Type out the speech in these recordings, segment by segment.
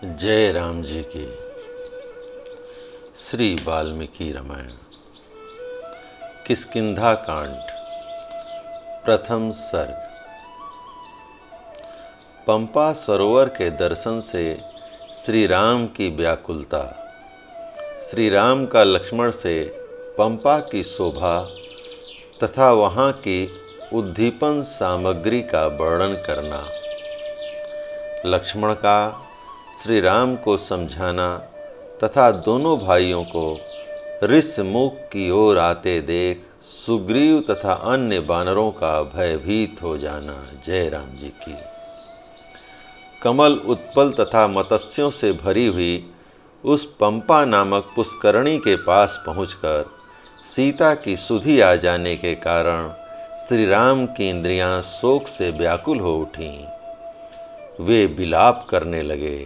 जय राम जी की। श्री वाल्मीकि रामायण किष्किंधा कांड प्रथम सर्ग। पंपा सरोवर के दर्शन से श्री राम की व्याकुलता। श्री राम का लक्ष्मण से पंपा की शोभा तथा वहां की उद्दीपन सामग्री का वर्णन करना। लक्ष्मण का श्री राम को समझाना तथा दोनों भाइयों को ऋषमुख की ओर आते देख सुग्रीव तथा अन्य वानरों का भयभीत हो जाना। जय राम जी की। कमल उत्पल तथा मत्स्यों से भरी हुई उस पंपा नामक पुष्करणी के पास पहुंचकर सीता की सुधि आ जाने के कारण श्री राम की इंद्रियां शोक से व्याकुल हो उठीं। वे विलाप करने लगे।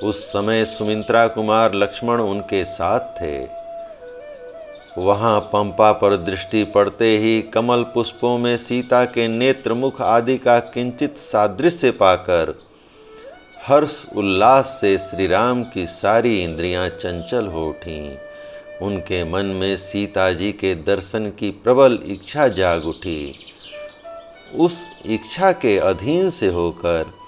उस समय सुमित्रा कुमार लक्ष्मण उनके साथ थे। वहां पंपा पर दृष्टि पड़ते ही कमल पुष्पों में सीता के नेत्र मुख आदि का किंचित सादृश्य पाकर हर्ष उल्लास से श्री राम की सारी इंद्रियां चंचल हो उठीं। उनके मन में सीता जी के दर्शन की प्रबल इच्छा जाग उठी। उस इच्छा के अधीन से होकर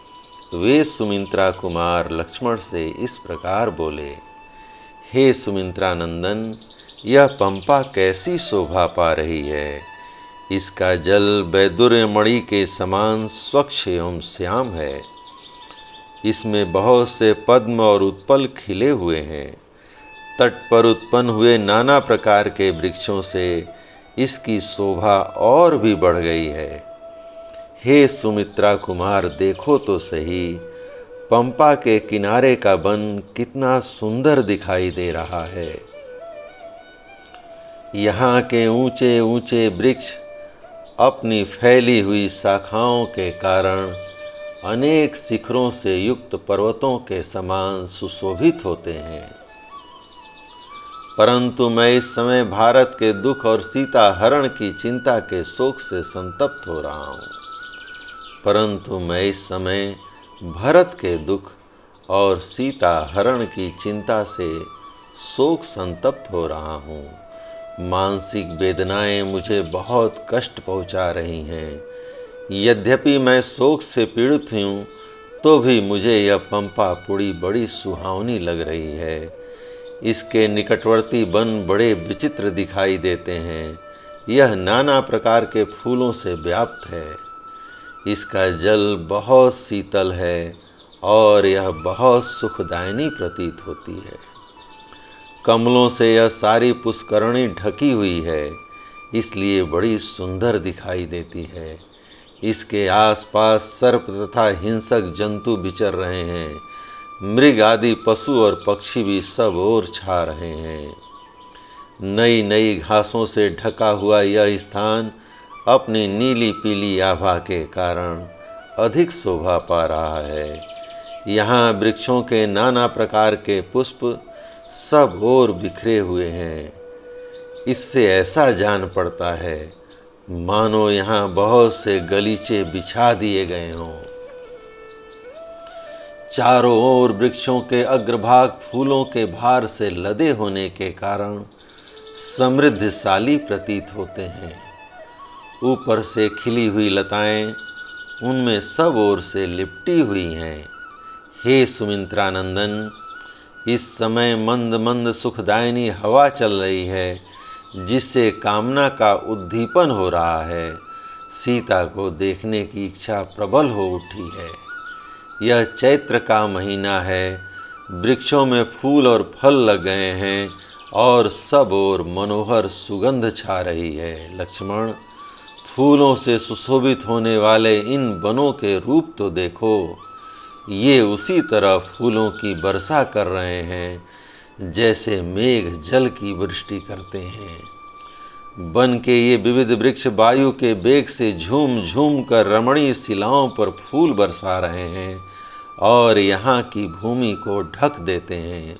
वे सुमित्रा कुमार लक्ष्मण से इस प्रकार बोले, हे सुमित्रा नंदन, यह पंपा कैसी शोभा पा रही है। इसका जल वैदुर्य मणि के समान स्वच्छ एवं श्याम है। इसमें बहुत से पद्म और उत्पल खिले हुए हैं। तट पर उत्पन्न हुए नाना प्रकार के वृक्षों से इसकी शोभा और भी बढ़ गई है। हे सुमित्रा कुमार, देखो तो सही, पंपा के किनारे का वन कितना सुंदर दिखाई दे रहा है। यहाँ के ऊंचे ऊंचे वृक्ष अपनी फैली हुई शाखाओं के कारण अनेक शिखरों से युक्त पर्वतों के समान सुशोभित होते हैं। परंतु मैं इस समय भारत के दुख और सीता हरण की चिंता के शोक से संतप्त हो रहा हूँ। परंतु मैं इस समय भरत के दुख और सीता हरण की चिंता से शोक संतप्त हो रहा हूँ। मानसिक वेदनाएं मुझे बहुत कष्ट पहुंचा रही हैं। यद्यपि मैं शोक से पीड़ित हूँ तो भी मुझे यह पंपा पुड़ी बड़ी सुहावनी लग रही है। इसके निकटवर्ती वन बड़े विचित्र दिखाई देते हैं। यह नाना प्रकार के फूलों से व्याप्त है। इसका जल बहुत शीतल है और यह बहुत सुखदायिनी प्रतीत होती है। कमलों से यह सारी पुष्करणी ढकी हुई है, इसलिए बड़ी सुंदर दिखाई देती है। इसके आसपास सर्प तथा हिंसक जंतु विचर रहे हैं। मृग आदि पशु और पक्षी भी सब ओर छा रहे हैं। नई नई घासों से ढका हुआ यह स्थान अपनी नीली पीली आभा के कारण अधिक शोभा पा रहा है। यहाँ वृक्षों के नाना प्रकार के पुष्प सब ओर बिखरे हुए हैं। इससे ऐसा जान पड़ता है मानो यहाँ बहुत से गलीचे बिछा दिए गए हों। चारों ओर वृक्षों के अग्रभाग फूलों के भार से लदे होने के कारण समृद्धशाली प्रतीत होते हैं। ऊपर से खिली हुई लताएं उनमें सब ओर से लिपटी हुई हैं। हे सुमित्रा नंदन, इस समय मंद मंद सुखदायिनी हवा चल रही है, जिससे कामना का उद्दीपन हो रहा है। सीता को देखने की इच्छा प्रबल हो उठी है। यह चैत्र का महीना है। वृक्षों में फूल और फल लग गए हैं और सब ओर मनोहर सुगंध छा रही है। लक्ष्मण, फूलों से सुशोभित होने वाले इन वनों के रूप तो देखो। ये उसी तरह फूलों की वर्षा कर रहे हैं जैसे मेघ जल की वृष्टि करते हैं। वन के ये विविध वृक्ष वायु के वेग से झूम झूम कर रमणीय शिलाओं पर फूल बरसा रहे हैं और यहाँ की भूमि को ढक देते हैं।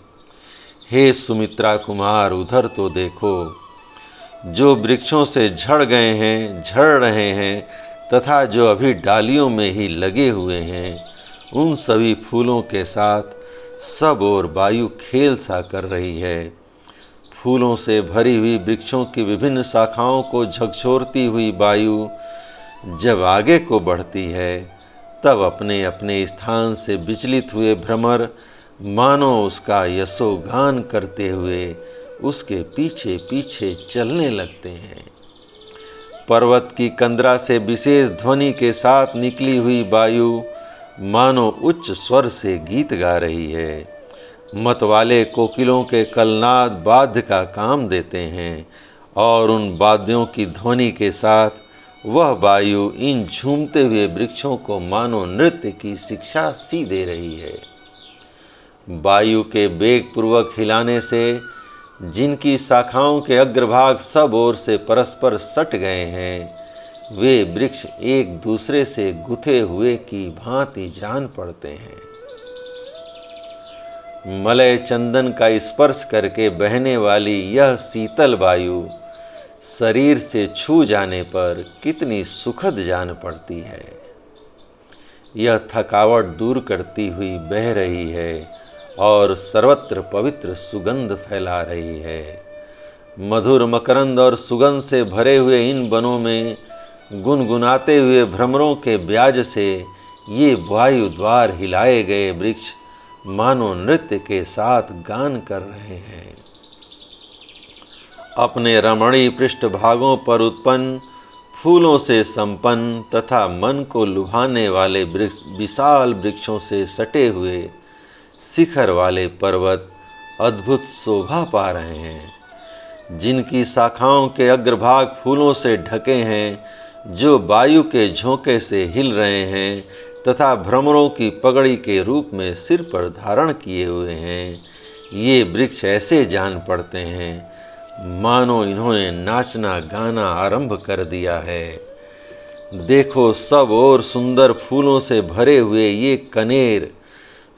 हे सुमित्रा कुमार, उधर तो देखो। जो वृक्षों से झड़ गए हैं, झड़ रहे हैं तथा जो अभी डालियों में ही लगे हुए हैं, उन सभी फूलों के साथ सब ओर वायु खेल सा कर रही है। फूलों से भरी हुई वृक्षों की विभिन्न शाखाओं को झकझोरती हुई वायु जब आगे को बढ़ती है, तब अपने अपने स्थान से विचलित हुए भ्रमर मानो उसका यशोगान करते हुए उसके पीछे पीछे चलने लगते हैं। पर्वत की कंदरा से विशेष ध्वनि के साथ निकली हुई वायु मानो उच्च स्वर से गीत गा रही है। मतवाले कोकिलों के कलनाद वाद्य का काम देते हैं और उन वाद्यों की ध्वनि के साथ वह वायु इन झूमते हुए वृक्षों को मानो नृत्य की शिक्षा सी दे रही है। वायु के वेग पूर्वक हिलाने से जिनकी शाखाओं के अग्रभाग सब ओर से परस्पर सट गए हैं, वे वृक्ष एक दूसरे से गुथे हुए की भांति जान पड़ते हैं। मलय चंदन का स्पर्श करके बहने वाली यह शीतल वायु शरीर से छू जाने पर कितनी सुखद जान पड़ती है। यह थकावट दूर करती हुई बह रही है और सर्वत्र पवित्र सुगंध फैला रही है। मधुर मकरंद और सुगंध से भरे हुए इन वनों में गुनगुनाते हुए भ्रमरों के ब्याज से ये वायु द्वार हिलाए गए वृक्ष मानो नृत्य के साथ गान कर रहे हैं। अपने रमणीय पृष्ठभागों पर उत्पन्न फूलों से संपन्न तथा मन को लुभाने वाले विशाल वृक्षों से सटे हुए शिखर वाले पर्वत अद्भुत शोभा पा रहे हैं, जिनकी शाखाओं के अग्रभाग फूलों से ढके हैं, जो वायु के झोंके से हिल रहे हैं तथा भ्रमरों की पगड़ी के रूप में सिर पर धारण किए हुए हैं। ये वृक्ष ऐसे जान पड़ते हैं मानो इन्होंने नाचना गाना आरंभ कर दिया है। देखो, सब ओर सुंदर फूलों से भरे हुए ये कनेर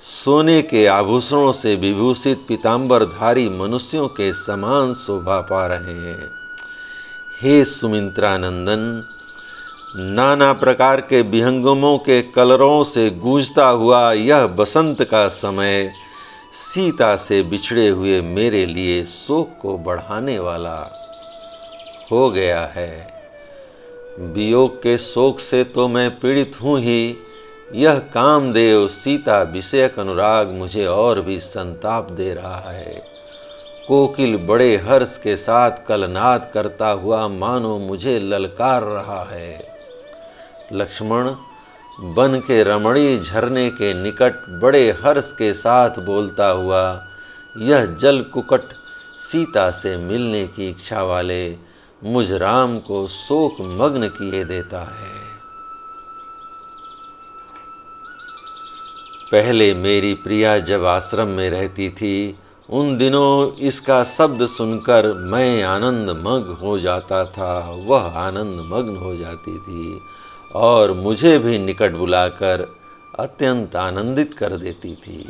सोने के आभूषणों से विभूषित पीतांबरधारी मनुष्यों के समान शोभा पा रहे हैं। हे सुमित्रानंदन, नाना प्रकार के विहंगमों के कलरों से गूंजता हुआ यह बसंत का समय सीता से बिछड़े हुए मेरे लिए शोक को बढ़ाने वाला हो गया है। वियोग के शोक से तो मैं पीड़ित हूँ ही, यह कामदेव सीता विषयक अनुराग मुझे और भी संताप दे रहा है। कोकिल बड़े हर्ष के साथ कलनाद करता हुआ मानो मुझे ललकार रहा है। लक्ष्मण वन के रमणीय झरने के निकट बड़े हर्ष के साथ बोलता हुआ यह जल कुकट सीता से मिलने की इच्छा वाले मुझ राम को शोक मग्न किए देता है। पहले मेरी प्रिया जब आश्रम में रहती थी, उन दिनों इसका शब्द सुनकर मैं आनंद मग्न हो जाता था, वह आनंद मग्न हो जाती थी और मुझे भी निकट बुलाकर अत्यंत आनंदित कर देती थी।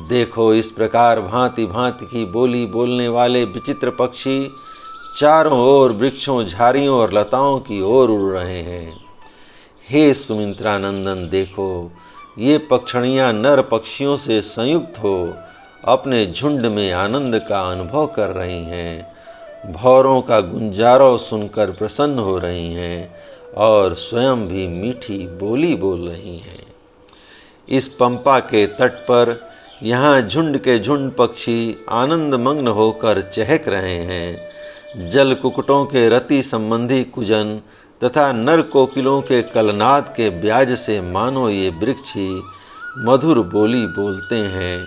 देखो, इस प्रकार भांति भांति की बोली बोलने वाले विचित्र पक्षी चारों ओर वृक्षों, झाड़ियों और लताओं की ओर उड़ रहे हैं। हे सुमित्रानंदन, देखो, ये पक्षियां नर पक्षियों से संयुक्त हो अपने झुंड में आनंद का अनुभव कर रही हैं, भौरों का गुंजारव सुनकर प्रसन्न हो रही हैं और स्वयं भी मीठी बोली बोल रही हैं। इस पंपा के तट पर यहाँ झुंड के झुंड पक्षी आनंद मग्न होकर चहक रहे हैं। जल कुकुटों के रति संबंधी कुजन तथा नर कोकिलों के कलनाद के ब्याज से मानो ये वृक्ष ही मधुर बोली बोलते हैं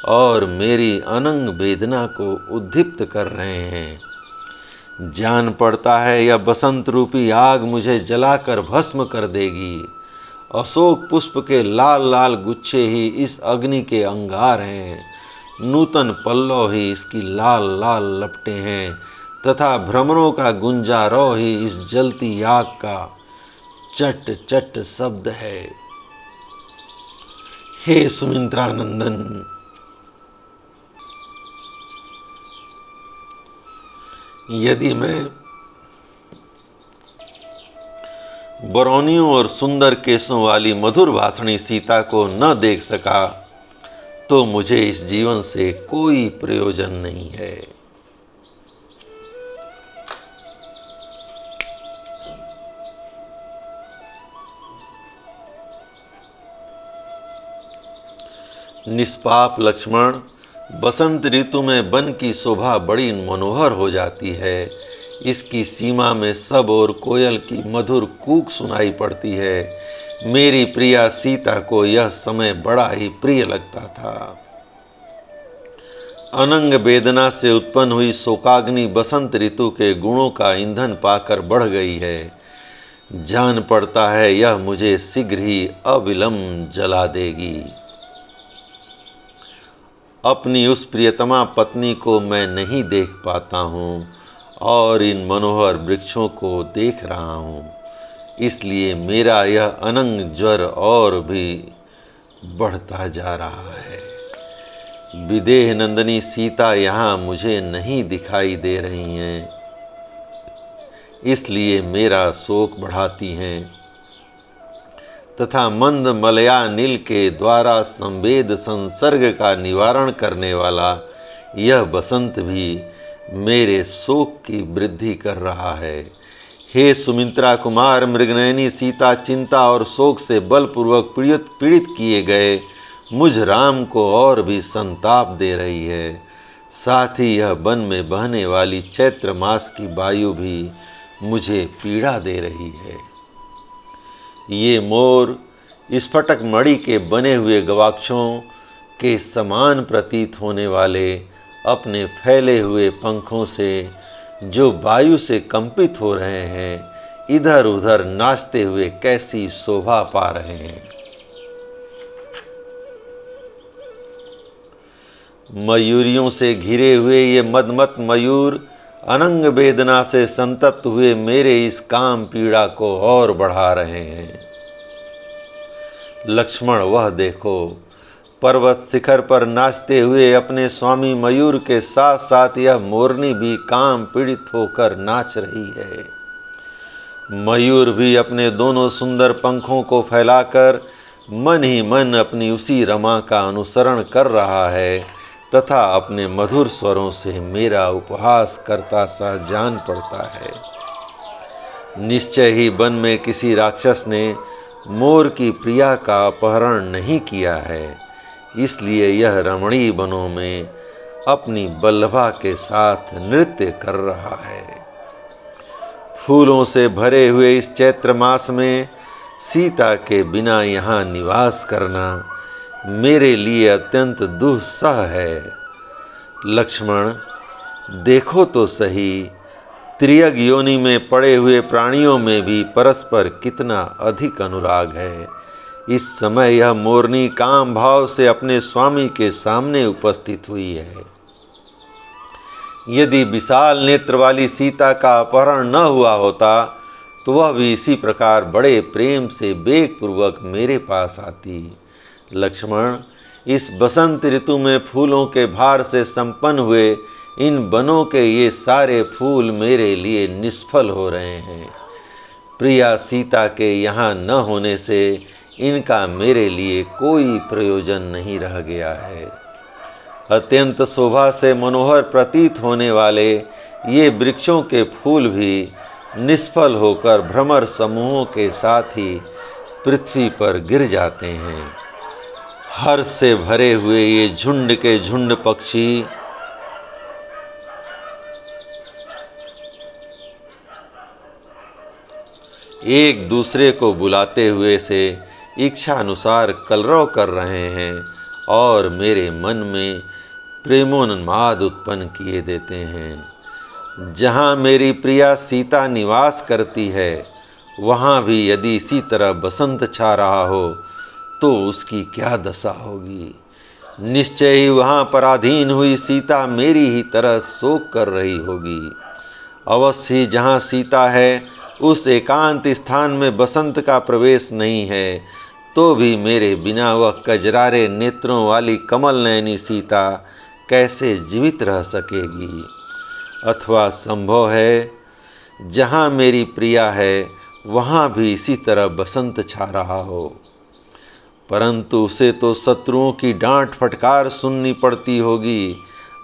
और मेरी अनंग वेदना को उद्दीप्त कर रहे हैं। जान पड़ता है यह बसंत रूपी आग मुझे जलाकर भस्म कर देगी। अशोक पुष्प के लाल लाल गुच्छे ही इस अग्नि के अंगार हैं, नूतन पल्लव ही इसकी लाल लाल लपटें हैं तथा भ्रमरों का गुंजारव ही इस जलती आग का चट चट शब्द है। हे सुमित्रानंदन, यदि मैं बरौनियों और सुंदर केसों वाली मधुर भाषणी सीता को न देख सका तो मुझे इस जीवन से कोई प्रयोजन नहीं है। निष्पाप लक्ष्मण, बसंत ऋतु में वन की शोभा बड़ी मनोहर हो जाती है। इसकी सीमा में सब और कोयल की मधुर कूक सुनाई पड़ती है। मेरी प्रिया सीता को यह समय बड़ा ही प्रिय लगता था। अनंग वेदना से उत्पन्न हुई शोकाग्नि बसंत ऋतु के गुणों का ईंधन पाकर बढ़ गई है। जान पड़ता है यह मुझे शीघ्र ही अविलंब जला देगी। अपनी उस प्रियतमा पत्नी को मैं नहीं देख पाता हूँ और इन मनोहर वृक्षों को देख रहा हूँ, इसलिए मेरा यह अनंग ज्वर और भी बढ़ता जा रहा है। विदेह नंदिनी सीता यहाँ मुझे नहीं दिखाई दे रही हैं, इसलिए मेरा शोक बढ़ाती हैं तथा मंद मलया नील के द्वारा संवेद संसर्ग का निवारण करने वाला यह बसंत भी मेरे शोक की वृद्धि कर रहा है। हे सुमित्रा कुमार मृगनयनी सीता, चिंता और शोक से बलपूर्वक पीड़ित किए गए मुझ राम को और भी संताप दे रही है। साथ ही यह वन में बहने वाली चैत्र मास की वायु भी मुझे पीड़ा दे रही है। ये मोर स्फटक मणि के बने हुए गवाक्षों के समान प्रतीत होने वाले अपने फैले हुए पंखों से जो वायु से कंपित हो रहे हैं, इधर उधर नाचते हुए कैसी शोभा पा रहे हैं। मयूरियों से घिरे हुए ये मदमत मयूर अनंग वेदना से संतप्त हुए मेरे इस काम पीड़ा को और बढ़ा रहे हैं। लक्ष्मण, वह देखो, पर्वत शिखर पर नाचते हुए अपने स्वामी मयूर के साथ साथ यह मोरनी भी काम पीड़ित होकर नाच रही है। मयूर भी अपने दोनों सुंदर पंखों को फैलाकर मन ही मन अपनी उसी रमा का अनुसरण कर रहा है तथा अपने मधुर स्वरों से मेरा उपहास करता सा जान पड़ता है। निश्चय ही वन में किसी राक्षस ने मोर की प्रिया का अपहरण नहीं किया है, इसलिए यह रमणीय वनों में अपनी बल्लभा के साथ नृत्य कर रहा है। फूलों से भरे हुए इस चैत्र मास में सीता के बिना यहाँ निवास करना मेरे लिए अत्यंत दुस्सह है। लक्ष्मण, देखो तो सही, त्रियग योनि में पड़े हुए प्राणियों में भी परस्पर कितना अधिक अनुराग है। इस समय यह मोरनी काम भाव से अपने स्वामी के सामने उपस्थित हुई है। यदि विशाल नेत्र वाली सीता का अपहरण न हुआ होता तो वह भी इसी प्रकार बड़े प्रेम से वेगपूर्वक मेरे पास आती। लक्ष्मण, इस बसंत ऋतु में फूलों के भार से संपन्न हुए इन वनों के ये सारे फूल मेरे लिए निष्फल हो रहे हैं। प्रिया सीता के यहाँ न होने से इनका मेरे लिए कोई प्रयोजन नहीं रह गया है। अत्यंत शोभा से मनोहर प्रतीत होने वाले ये वृक्षों के फूल भी निष्फल होकर भ्रमर समूहों के साथ ही पृथ्वी पर गिर जाते हैं। हर्ष से भरे हुए ये झुंड के झुंड पक्षी एक दूसरे को बुलाते हुए से इच्छा अनुसार कलरव कर रहे हैं और मेरे मन में प्रेमोन्माद उत्पन्न किए देते हैं। जहाँ मेरी प्रिया सीता निवास करती है, वहाँ भी यदि इसी तरह बसंत छा रहा हो तो उसकी क्या दशा होगी। निश्चय ही वहाँ पराधीन हुई सीता मेरी ही तरह शोक कर रही होगी। अवश्य ही जहाँ सीता है उस एकांत स्थान में बसंत का प्रवेश नहीं है, तो भी मेरे बिना वह कजरारे नेत्रों वाली कमल नयनी सीता कैसे जीवित रह सकेगी। अथवा संभव है जहाँ मेरी प्रिया है वहाँ भी इसी तरह बसंत छा रहा हो। परंतु उसे तो शत्रुओं की डांट फटकार सुननी पड़ती होगी,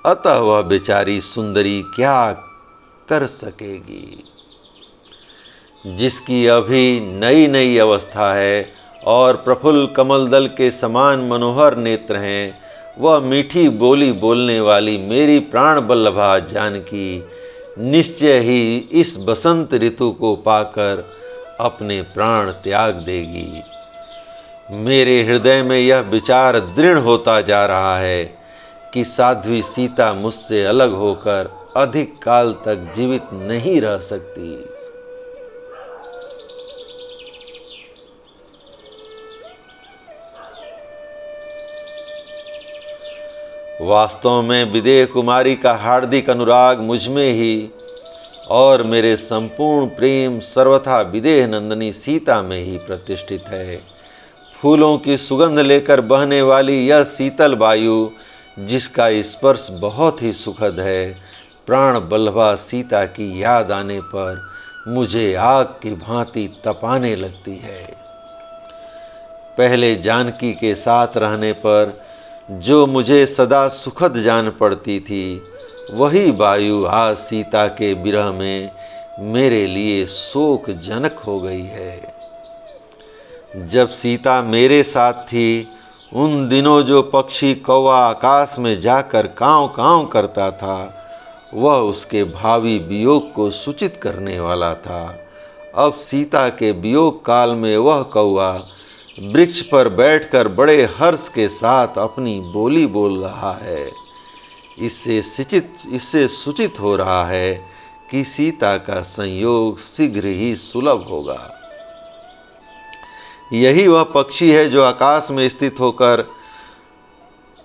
अतः वह बेचारी सुंदरी क्या कर सकेगी। जिसकी अभी नई नई अवस्था है और प्रफुल्ल कमल दल के समान मनोहर नेत्र हैं, वह मीठी बोली बोलने वाली मेरी प्राण बल्लभा जानकी निश्चय ही इस बसंत ऋतु को पाकर अपने प्राण त्याग देगी। मेरे हृदय में यह विचार दृढ़ होता जा रहा है कि साध्वी सीता मुझसे अलग होकर अधिक काल तक जीवित नहीं रह सकती। वास्तव में विदेह कुमारी का हार्दिक अनुराग मुझमें ही और मेरे संपूर्ण प्रेम सर्वथा विदेह नंदिनी सीता में ही प्रतिष्ठित है। फूलों की सुगंध लेकर बहने वाली यह शीतल वायु, जिसका स्पर्श बहुत ही सुखद है, प्राण बल्लभा सीता की याद आने पर मुझे आग की भांति तपाने लगती है। पहले जानकी के साथ रहने पर जो मुझे सदा सुखद जान पड़ती थी, वही वायु आज सीता के विरह में मेरे लिए शोकजनक हो गई है। जब सीता मेरे साथ थी, उन दिनों जो पक्षी कौवा आकाश में जाकर कांव कांव करता था, वह उसके भावी वियोग को सूचित करने वाला था। अब सीता के वियोग काल में वह कौवा वृक्ष पर बैठकर बड़े हर्ष के साथ अपनी बोली बोल रहा है। इससे सूचित हो रहा है कि सीता का संयोग शीघ्र ही सुलभ होगा। यही वह पक्षी है जो आकाश में स्थित होकर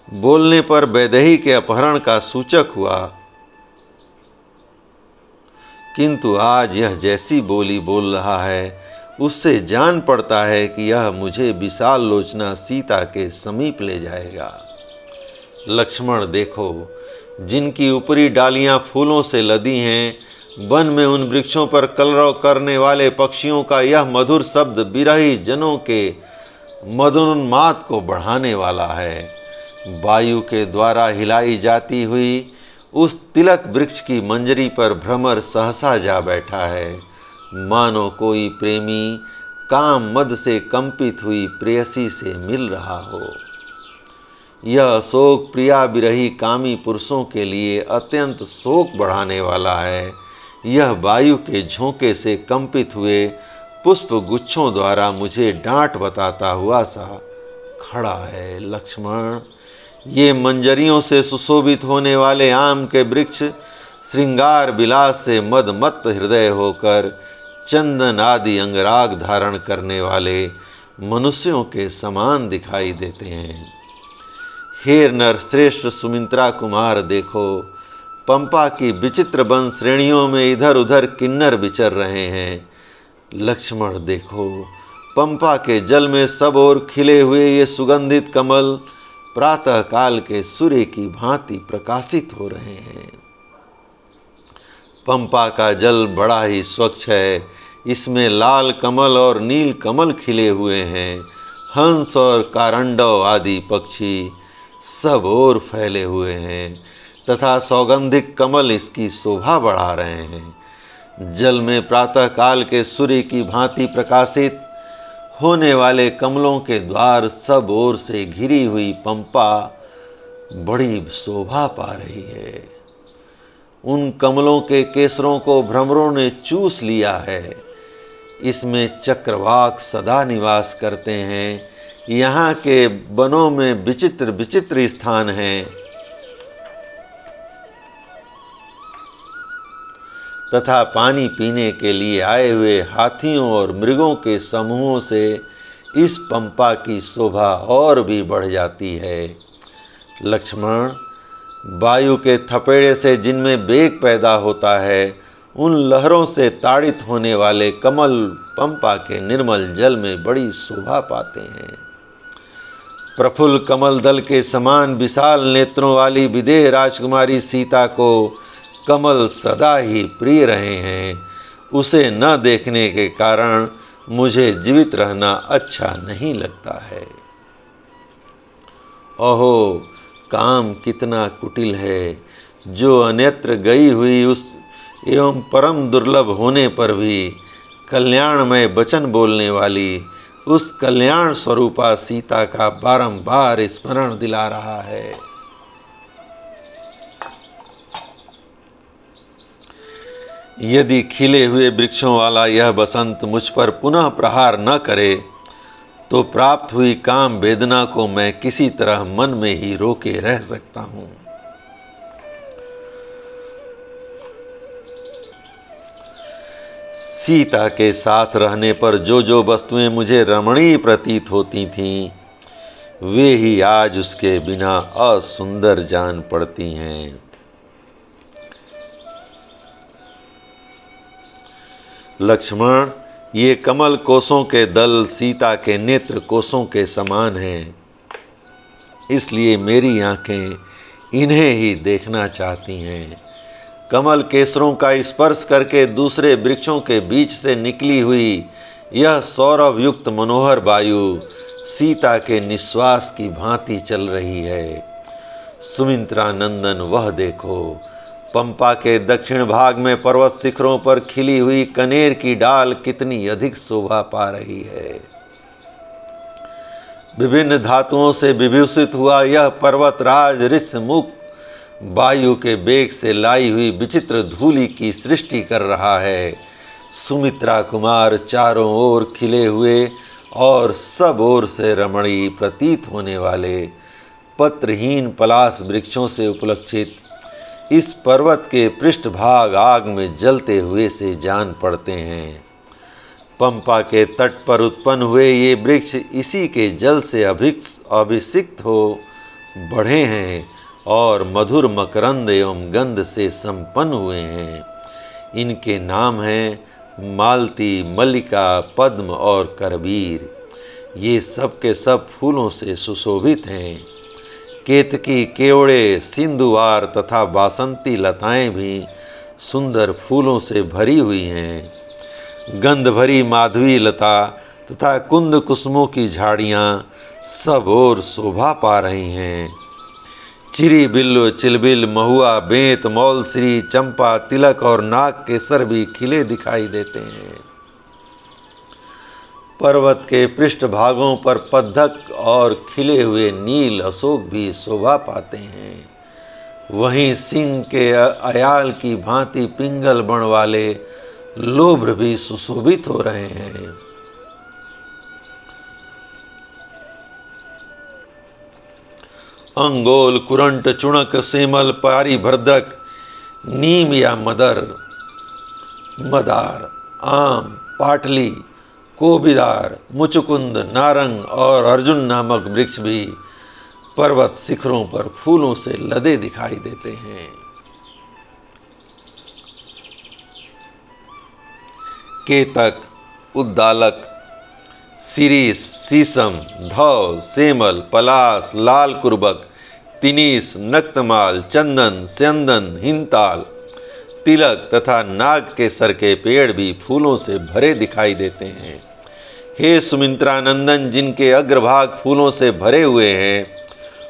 बोलने पर वैदेही के अपहरण का सूचक हुआ, किंतु आज यह जैसी बोली बोल रहा है, उससे जान पड़ता है कि यह मुझे विशाल लोचना सीता के समीप ले जाएगा। लक्ष्मण देखो, जिनकी ऊपरी डालियां फूलों से लदी हैं, वन में उन वृक्षों पर कलरव करने वाले पक्षियों का यह मधुर शब्द विरही जनों के मदोन्माद को बढ़ाने वाला है। वायु के द्वारा हिलाई जाती हुई उस तिलक वृक्ष की मंजरी पर भ्रमर सहसा जा बैठा है, मानो कोई प्रेमी काम मद से कंपित हुई प्रेयसी से मिल रहा हो। यह शोक प्रिया विरही कामी पुरुषों के लिए अत्यंत शोक बढ़ाने वाला है। यह वायु के झोंके से कंपित हुए पुष्प गुच्छों द्वारा मुझे डांट बताता हुआ सा खड़ा है। लक्ष्मण, ये मंजरियों से सुशोभित होने वाले आम के वृक्ष श्रृंगार विलास से मदमत्त हृदय होकर चंदन आदि अंगराग धारण करने वाले मनुष्यों के समान दिखाई देते हैं। हे नर श्रेष्ठ सुमित्रा कुमार, देखो, पंपा की विचित्र वन श्रेणियों में इधर उधर किन्नर विचर रहे हैं। लक्ष्मण देखो, पंपा के जल में सब ओर खिले हुए ये सुगंधित कमल प्रातः काल के सूर्य की भांति प्रकाशित हो रहे हैं। पंपा का जल बड़ा ही स्वच्छ है, इसमें लाल कमल और नील कमल खिले हुए हैं। हंस और कारंडव आदि पक्षी सब ओर फैले हुए हैं तथा सौगंधिक कमल इसकी शोभा बढ़ा रहे हैं। जल में प्रातः काल के सूर्य की भांति प्रकाशित होने वाले कमलों के द्वार सब ओर से घिरी हुई पंपा बड़ी शोभा पा रही है। उन कमलों के केसरों को भ्रमरों ने चूस लिया है। इसमें चक्रवाक सदा निवास करते हैं। यहाँ के वनों में विचित्र विचित्र स्थान हैं तथा पानी पीने के लिए आए हुए हाथियों और मृगों के समूहों से इस पंपा की शोभा और भी बढ़ जाती है। लक्ष्मण, वायु के थपेड़े से जिनमें वेग पैदा होता है, उन लहरों से ताड़ित होने वाले कमल पंपा के निर्मल जल में बड़ी शोभा पाते हैं। प्रफुल्ल कमल दल के समान विशाल नेत्रों वाली विदेह राजकुमारी सीता को कमल सदा ही प्रिय रहे हैं। उसे न देखने के कारण मुझे जीवित रहना अच्छा नहीं लगता है। ओहो, काम कितना कुटिल है, जो अन्यत्र गई हुई उस एवं परम दुर्लभ होने पर भी कल्याणमय वचन बोलने वाली उस कल्याण स्वरूपा सीता का बारंबार स्मरण दिला रहा है। यदि खिले हुए वृक्षों वाला यह बसंत मुझ पर पुनः प्रहार न करे तो प्राप्त हुई काम वेदना को मैं किसी तरह मन में ही रोके रह सकता हूं। सीता के साथ रहने पर जो जो वस्तुएं मुझे रमणीय प्रतीत होती थीं, वे ही आज उसके बिना असुंदर जान पड़ती हैं। लक्ष्मण, ये कमल कोसों के दल सीता के नेत्र कोसों के समान हैं, इसलिए मेरी आंखें इन्हें ही देखना चाहती हैं। कमल केसरों का स्पर्श करके दूसरे वृक्षों के बीच से निकली हुई यह सौरभ युक्त मनोहर वायु सीता के निश्वास की भांति चल रही है। सुमित्रा नंदन, वह देखो, पंपा के दक्षिण भाग में पर्वत शिखरों पर खिली हुई कनेर की डाल कितनी अधिक शोभा पा रही है। विभिन्न धातुओं से विभूषित हुआ यह पर्वतराज ऋषमुख वायु के वेग से लाई हुई विचित्र धूलि की सृष्टि कर रहा है। सुमित्रा कुमार चारों ओर खिले हुए और सब ओर से रमणीय प्रतीत होने वाले पत्रहीन पलाश वृक्षों से उपलक्षित इस पर्वत के पृष्ठभाग आग में जलते हुए से जान पड़ते हैं। पंपा के तट पर उत्पन्न हुए ये वृक्ष इसी के जल से अभिषिक्त हो बढ़े हैं और मधुर मकरंद एवं गंध से संपन्न हुए हैं। इनके नाम हैं मालती, मल्लिका, पद्म और करबीर। ये सब के सब फूलों से सुशोभित हैं। केतकी, केवड़े, सिंधुवार तथा बासंती लताएं भी सुंदर फूलों से भरी हुई हैं। गंध भरी माधवी लता तथा कुंद कुसुमों की झाड़ियां सब ओर शोभा पा रही हैं। चिरी, बिल्लो, चिलबिल, महुआ, बेंत, मौलश्री, चंपा, तिलक और नाग केसर भी खिले दिखाई देते हैं। पर्वत के पृष्ठ भागों पर पद्धक और खिले हुए नील अशोक भी शोभा पाते हैं। वहीं सिंह के अयाल की भांति पिंगल बण वाले लोभ्र भी सुशोभित हो रहे हैं। अंगोल, कुरंट, चुणक, सेमल, पारिभद्रक, नीम या मदार, आम, पाटली, कोबिदार, मुचुकुंद, नारंग और अर्जुन नामक वृक्ष भी पर्वत शिखरों पर फूलों से लदे दिखाई देते हैं। केतक, उद्दालक, शिरीष, शीशम, धौ, सेमल, पलाश, लाल कुर्बक, तिनीस, नक्तमाल, चंदन, स्यंदन, हिमताल, तिलक तथा नाग के सर के पेड़ भी फूलों से भरे दिखाई देते हैं। हे सुमित्रा नंदन, जिनके अग्रभाग फूलों से भरे हुए हैं,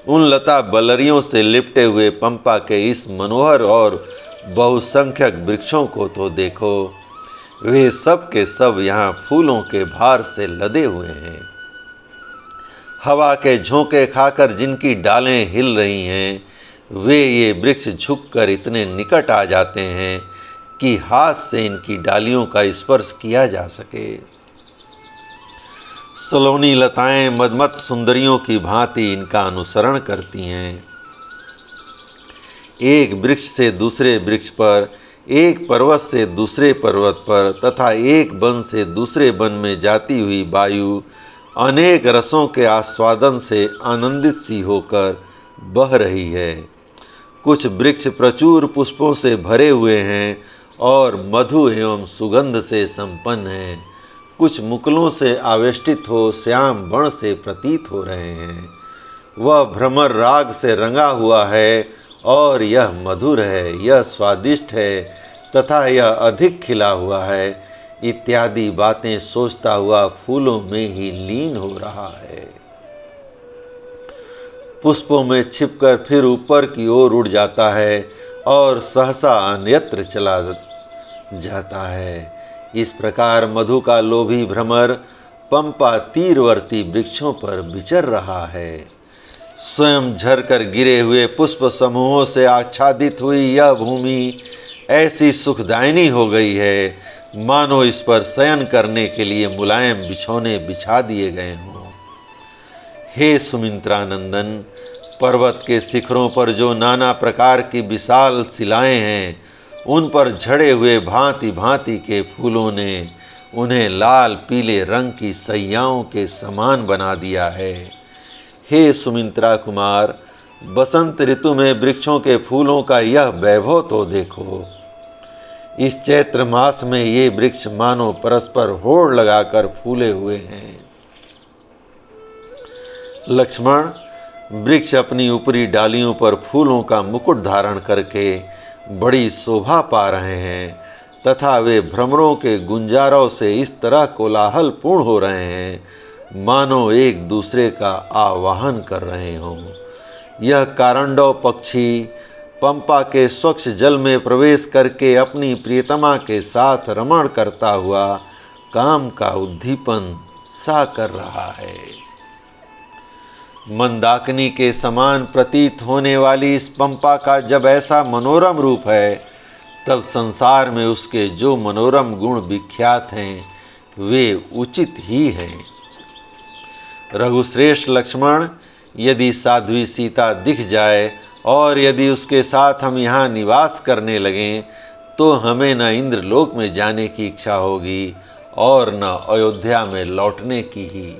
उन लता बलरियों से लिपटे हुए पंपा के इस मनोहर और बहुसंख्यक वृक्षों को तो देखो। वे सब के सब यहाँ फूलों के भार से लदे हुए हैं। हवा के झोंके खाकर जिनकी डालें हिल रही हैं, वे ये वृक्ष झुककर इतने निकट आ जाते हैं कि हाथ से इनकी डालियों का स्पर्श किया जा सके। सलोनी लताएं मदमत सुंदरियों की भांति इनका अनुसरण करती हैं। एक वृक्ष से दूसरे वृक्ष पर, एक पर्वत से दूसरे पर्वत पर तथा एक वन से दूसरे वन में जाती हुई वायु अनेक रसों के आस्वादन से आनंदित सी होकर बह रही है। कुछ वृक्ष प्रचुर पुष्पों से भरे हुए हैं और मधु एवं सुगंध से संपन्न हैं। कुछ मुकुलों से आवेष्टित हो श्याम वर्ण से प्रतीत हो रहे हैं। वह भ्रमर राग से रंगा हुआ है और यह मधुर है, यह स्वादिष्ट है तथा यह अधिक खिला हुआ है, इत्यादि बातें सोचता हुआ फूलों में ही लीन हो रहा है। पुष्पों में छिपकर फिर ऊपर की ओर उड़ जाता है और सहसा अन्यत्र चला जाता है। इस प्रकार मधु का लोभी भ्रमर पंपा तीरवर्ती वृक्षों पर विचर रहा है। स्वयं झरकर गिरे हुए पुष्प समूहों से आच्छादित हुई यह भूमि ऐसी सुखदायिनी हो गई है, मानो इस पर शयन करने के लिए मुलायम बिछौने बिछा दिए गए हों। हे सुमित्रा नंदन, पर्वत के शिखरों पर जो नाना प्रकार की विशाल शिलाएं हैं, उन पर झड़े हुए भांति भांति के फूलों ने उन्हें लाल पीले रंग की सैयाओं के समान बना दिया है। हे सुमित्रा कुमार, बसंत ऋतु में वृक्षों के फूलों का यह वैभव तो देखो। इस चैत्र मास में ये वृक्ष मानो परस्पर होड़ लगाकर फूले हुए हैं। लक्ष्मण, वृक्ष अपनी ऊपरी डालियों पर फूलों का मुकुट धारण करके बड़ी शोभा पा रहे हैं तथा वे भ्रमरों के गुंजारों से इस तरह कोलाहल पूर्ण हो रहे हैं, मानो एक दूसरे का आवाहन कर रहे हों। यह कारंडव पक्षी पंपा के स्वच्छ जल में प्रवेश करके अपनी प्रियतमा के साथ रमण करता हुआ काम का उद्दीपन सा कर रहा है। मंदाकिनी के समान प्रतीत होने वाली इस पंपा का जब ऐसा मनोरम रूप है, तब संसार में उसके जो मनोरम गुण विख्यात हैं, वे उचित ही हैं। रघुश्रेष्ठ लक्ष्मण, यदि साध्वी सीता दिख जाए और यदि उसके साथ हम यहाँ निवास करने लगें, तो हमें न इंद्रलोक में जाने की इच्छा होगी और न अयोध्या में लौटने की ही।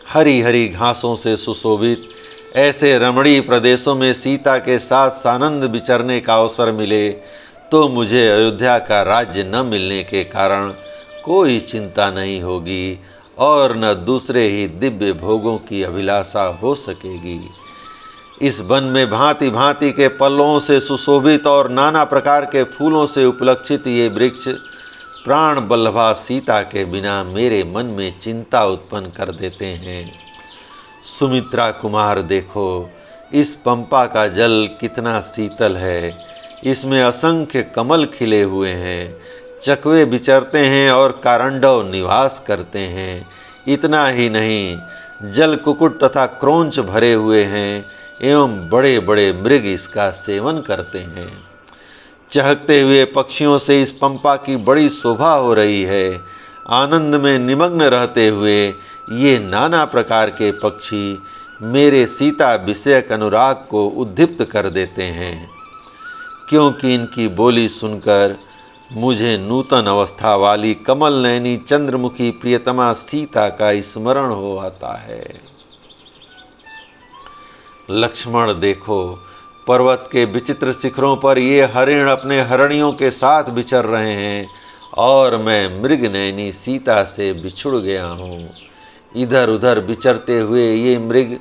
हरी हरी घासों से सुशोभित ऐसे रमणीय प्रदेशों में सीता के साथ सानंद विचरने का अवसर मिले, तो मुझे अयोध्या का राज्य न मिलने के कारण कोई चिंता नहीं होगी और न दूसरे ही दिव्य भोगों की अभिलाषा हो सकेगी। इस वन में भांति भांति के पल्लवों से सुशोभित और नाना प्रकार के फूलों से उपलक्षित ये वृक्ष प्राण बल्लभा सीता के बिना मेरे मन में चिंता उत्पन्न कर देते हैं। सुमित्रा कुमार, देखो इस पंपा का जल कितना शीतल है। इसमें असंख्य कमल खिले हुए हैं, चकवे विचरते हैं और कारंडव निवास करते हैं। इतना ही नहीं, जल कुकुट तथा क्रोंच भरे हुए हैं एवं बड़े बड़े मृग इसका सेवन करते हैं। चहकते हुए पक्षियों से इस पंपा की बड़ी शोभा हो रही है। आनंद में निमग्न रहते हुए ये नाना प्रकार के पक्षी मेरे सीता विषयक अनुराग को उद्दीप्त कर देते हैं, क्योंकि इनकी बोली सुनकर मुझे नूतन अवस्था वाली कमल नयनी चंद्रमुखी प्रियतमा सीता का स्मरण हो आता है। लक्ष्मण, देखो पर्वत के विचित्र शिखरों पर ये हरिण अपने हरणियों के साथ विचर रहे हैं और मैं मृग नयनी सीता से बिछुड़ गया हूँ। इधर उधर विचरते हुए ये मृग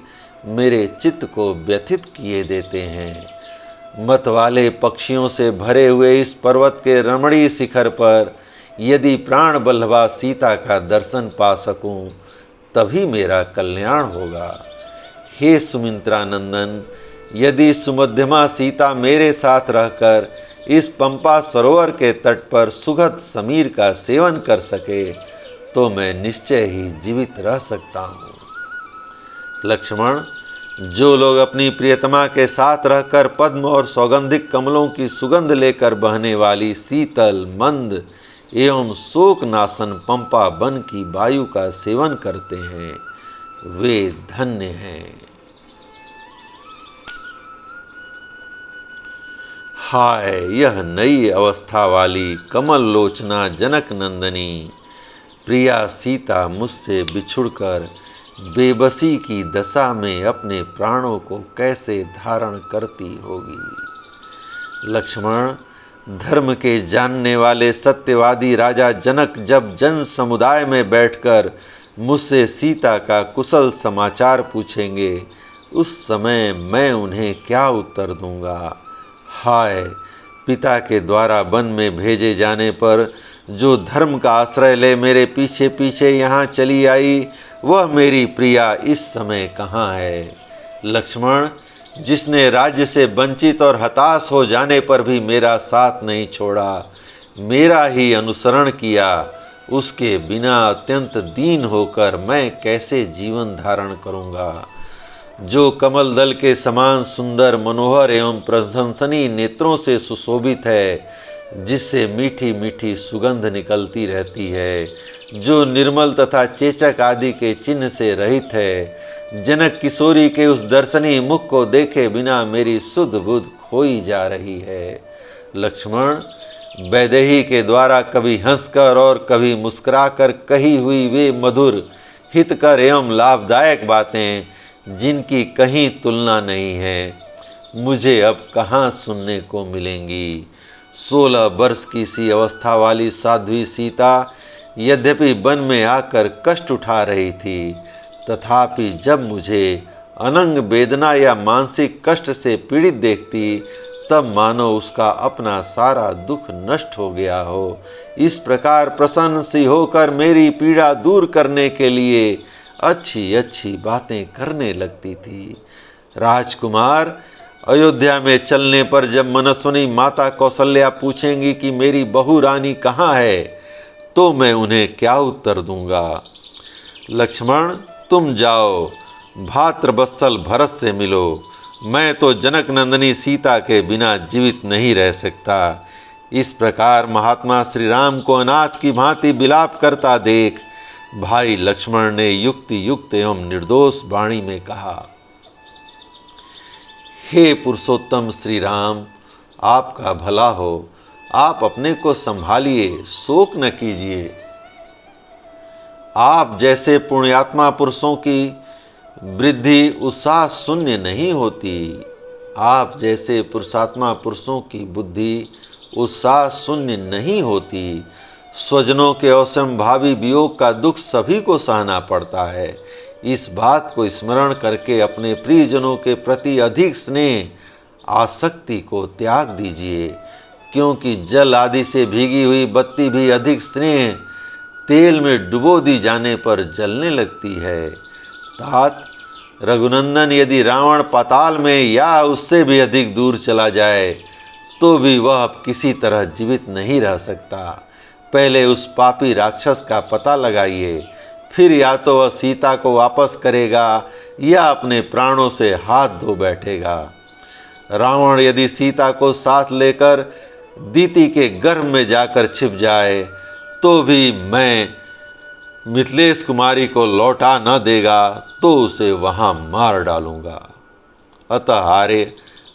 मेरे चित्त को व्यथित किए देते हैं। मत वाले पक्षियों से भरे हुए इस पर्वत के रमणीय शिखर पर यदि प्राण बल्लभा सीता का दर्शन पा सकूं, तभी मेरा कल्याण होगा। हे सुमित्रा नंदन, यदि सुमध्यमा सीता मेरे साथ रहकर इस पंपा सरोवर के तट पर सुगंध समीर का सेवन कर सके, तो मैं निश्चय ही जीवित रह सकता हूँ। लक्ष्मण, जो लोग अपनी प्रियतमा के साथ रहकर पद्म और सौगंधिक कमलों की सुगंध लेकर बहने वाली शीतल मंद एवं शोक नाशन पंपा वन की वायु का सेवन करते हैं, वे धन्य हैं। हाय, यह नई अवस्था वाली कमल लोचना जनक नंदनी प्रिया सीता मुझसे बिछुड़कर बेबसी की दशा में अपने प्राणों को कैसे धारण करती होगी। लक्ष्मण, धर्म के जानने वाले सत्यवादी राजा जनक जब जन समुदाय में बैठकर मुझसे सीता का कुशल समाचार पूछेंगे, उस समय मैं उन्हें क्या उत्तर दूंगा। हाय, पिता के द्वारा वन में भेजे जाने पर जो धर्म का आश्रय ले मेरे पीछे पीछे यहाँ चली आई, वह मेरी प्रिया इस समय कहाँ है। लक्ष्मण, जिसने राज्य से वंचित और हताश हो जाने पर भी मेरा साथ नहीं छोड़ा, मेरा ही अनुसरण किया, उसके बिना अत्यंत दीन होकर मैं कैसे जीवन धारण करूँगा। जो कमल दल के समान सुंदर, मनोहर एवं प्रशंसनीय नेत्रों से सुशोभित है, जिससे मीठी मीठी सुगंध निकलती रहती है, जो निर्मल तथा चेचक आदि के चिन्ह से रहित है, जनक किशोरी के उस दर्शनीय मुख को देखे बिना मेरी सुध बुध खोई जा रही है। लक्ष्मण, वैदेही के द्वारा कभी हंसकर और कभी मुस्कुराकर कही हुई वे मधुर, हितकर एवं लाभदायक बातें, जिनकी कहीं तुलना नहीं है, मुझे अब कहाँ सुनने को मिलेंगी। 16 वर्ष की सी अवस्था वाली साध्वी सीता यद्यपि वन में आकर कष्ट उठा रही थी, तथापि जब मुझे अनंग वेदना या मानसिक कष्ट से पीड़ित देखती, तब मानो उसका अपना सारा दुख नष्ट हो गया हो। इस प्रकार प्रसन्न सी होकर मेरी पीड़ा दूर करने के लिए अच्छी अच्छी बातें करने लगती थी। राजकुमार, अयोध्या में चलने पर जब मनस्विनी माता कौशल्या पूछेंगी कि मेरी बहू रानी कहाँ है, तो मैं उन्हें क्या उत्तर दूंगा। लक्ष्मण, तुम जाओ, भातृवत्सल भरत से मिलो। मैं तो जनक नंदिनी सीता के बिना जीवित नहीं रह सकता। इस प्रकार महात्मा श्री राम को अनाथ की भांति विलाप करता देख भाई लक्ष्मण ने युक्ति युक्त एवं निर्दोष वाणी में कहा, हे पुरुषोत्तम श्री राम, आपका भला हो, आप अपने को संभालिए, शोक न कीजिए। आप जैसे पुण्यात्मा पुरुषों की वृद्धि उत्साह शून्य नहीं होती। आप जैसे पुरुषात्मा पुरुषों की बुद्धि उत्साह शून्य नहीं होती। स्वजनों के असंभावी वियोग का दुख सभी को सहना पड़ता है। इस बात को स्मरण करके अपने प्रियजनों के प्रति अधिक स्नेह, आसक्ति को त्याग दीजिए, क्योंकि जल आदि से भीगी हुई बत्ती भी अधिक स्नेह तेल में डुबो दी जाने पर जलने लगती है। तात, रघुनंदन, यदि रावण पाताल में या उससे भी अधिक दूर चला जाए तो भी वह अब किसी तरह जीवित नहीं रह सकता। पहले उस पापी राक्षस का पता लगाइए, फिर या तो वह सीता को वापस करेगा या अपने प्राणों से हाथ धो बैठेगा। रावण यदि सीता को साथ लेकर दीति के गर्भ में जाकर छिप जाए तो भी मैं मिथिलेश कुमारी को लौटा न देगा तो उसे वहां मार डालूंगा। अतः आर्य,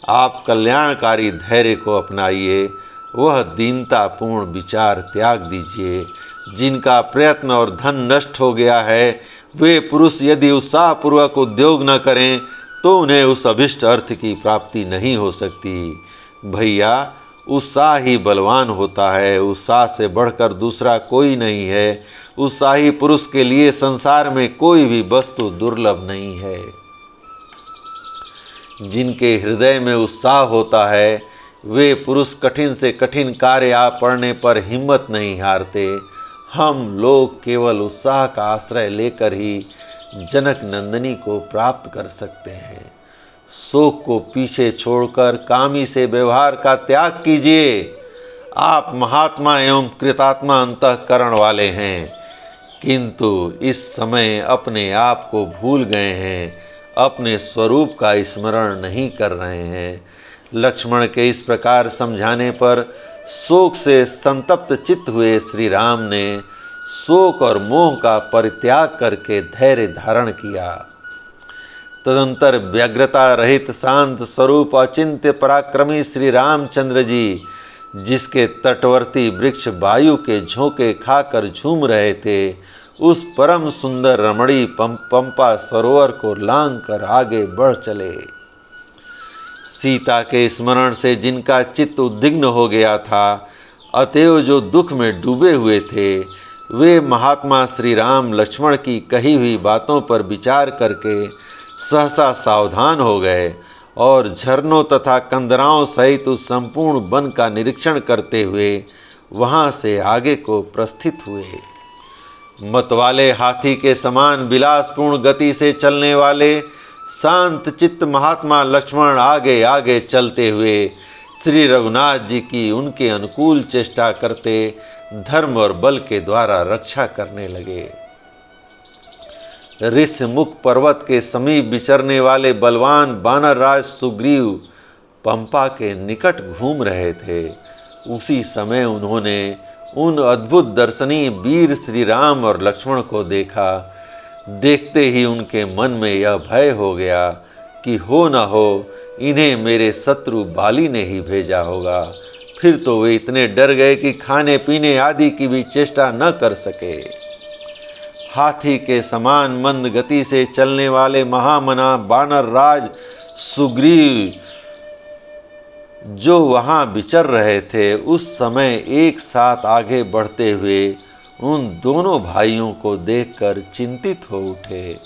आप कल्याणकारी धैर्य को अपनाइए, वह दीनतापूर्ण विचार त्याग दीजिए। जिनका प्रयत्न और धन नष्ट हो गया है, वे पुरुष यदि उत्साहपूर्वक उद्योग न करें तो उन्हें उस अभिष्ट अर्थ की प्राप्ति नहीं हो सकती। भैया, उत्साह ही बलवान होता है, उत्साह से बढ़कर दूसरा कोई नहीं है। उत्साही पुरुष के लिए संसार में कोई भी वस्तु दुर्लभ नहीं है। जिनके हृदय में उत्साह होता है, वे पुरुष कठिन से कठिन कार्य आ पड़ने पर हिम्मत नहीं हारते। हम लोग केवल उत्साह का आश्रय लेकर ही जनक नंदिनी को प्राप्त कर सकते हैं। शोक को पीछे छोड़कर कामी से व्यवहार का त्याग कीजिए। आप महात्मा एवं कृतात्मा अंतःकरण वाले हैं, किंतु इस समय अपने आप को भूल गए हैं, अपने स्वरूप का स्मरण नहीं कर रहे हैं। लक्ष्मण के इस प्रकार समझाने पर शोक से संतप्त चित्त हुए श्री राम ने शोक और मोह का परित्याग करके धैर्य धारण किया। तदंतर व्यग्रता रहित शांत स्वरूप अचिंत्य पराक्रमी श्री रामचंद्र जी, जिसके तटवर्ती वृक्ष वायु के झोंके खाकर झूम रहे थे, उस परम सुंदर रमणीय पंपा सरोवर को लांघ कर आगे बढ़ चले। सीता के स्मरण से जिनका चित्त उद्विग्न हो गया था, अतएव जो दुख में डूबे हुए थे, वे महात्मा श्री राम लक्ष्मण की कही हुई बातों पर विचार करके सहसा सावधान हो गए और झरनों तथा कंदराओं सहित उस संपूर्ण वन का निरीक्षण करते हुए वहां से आगे को प्रस्थित हुए। मतवाले हाथी के समान विलासपूर्ण गति से चलने वाले शांत चित्त महात्मा लक्ष्मण आगे आगे चलते हुए श्री रघुनाथ जी की उनके अनुकूल चेष्टा करते धर्म और बल के द्वारा रक्षा करने लगे। ऋषमुख पर्वत के समीप विचरने वाले बलवान बानर राज सुग्रीव पंपा के निकट घूम रहे थे। उसी समय उन्होंने उन अद्भुत दर्शनीय वीर श्री राम और लक्ष्मण को देखा। देखते ही उनके मन में यह भय हो गया कि हो न हो इन्हें मेरे शत्रु बाली ने ही भेजा होगा। फिर तो वे इतने डर गए कि खाने पीने आदि की भी चेष्टा न कर सके। हाथी के समान मंद गति से चलने वाले महामना बानर राज सुग्रीव जो वहां विचर रहे थे, उस समय एक साथ आगे बढ़ते हुए उन दोनों भाइयों को देखकर चिंतित हो उठे।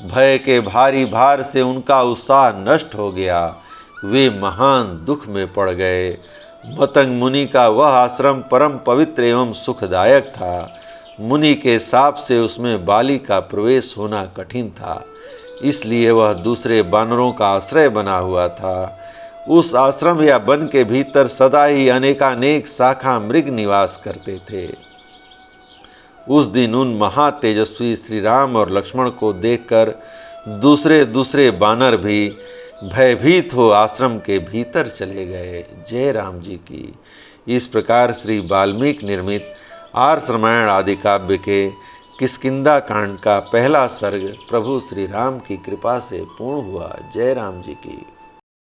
भय के भारी भार से उनका उत्साह नष्ट हो गया। वे महान दुख में पड़ गए। मतंग मुनि का वह आश्रम परम पवित्र एवं सुखदायक था। मुनि के शाप से उसमें बाली का प्रवेश होना कठिन था, इसलिए वह दूसरे बानरों का आश्रय बना हुआ था। उस आश्रम या वन के भीतर सदा ही अनेकानेक शाखा मृग निवास करते थे। उस दिन उन महातेजस्वी श्री राम और लक्ष्मण को देखकर दूसरे दूसरे बानर भी भयभीत हो आश्रम के भीतर चले गए। जय राम जी की। इस प्रकार श्री वाल्मीकि निर्मित आर्ष रामायण आदि काव्य के किष्किंधा कांड का पहला सर्ग प्रभु श्री राम की कृपा से पूर्ण हुआ। जय राम जी की।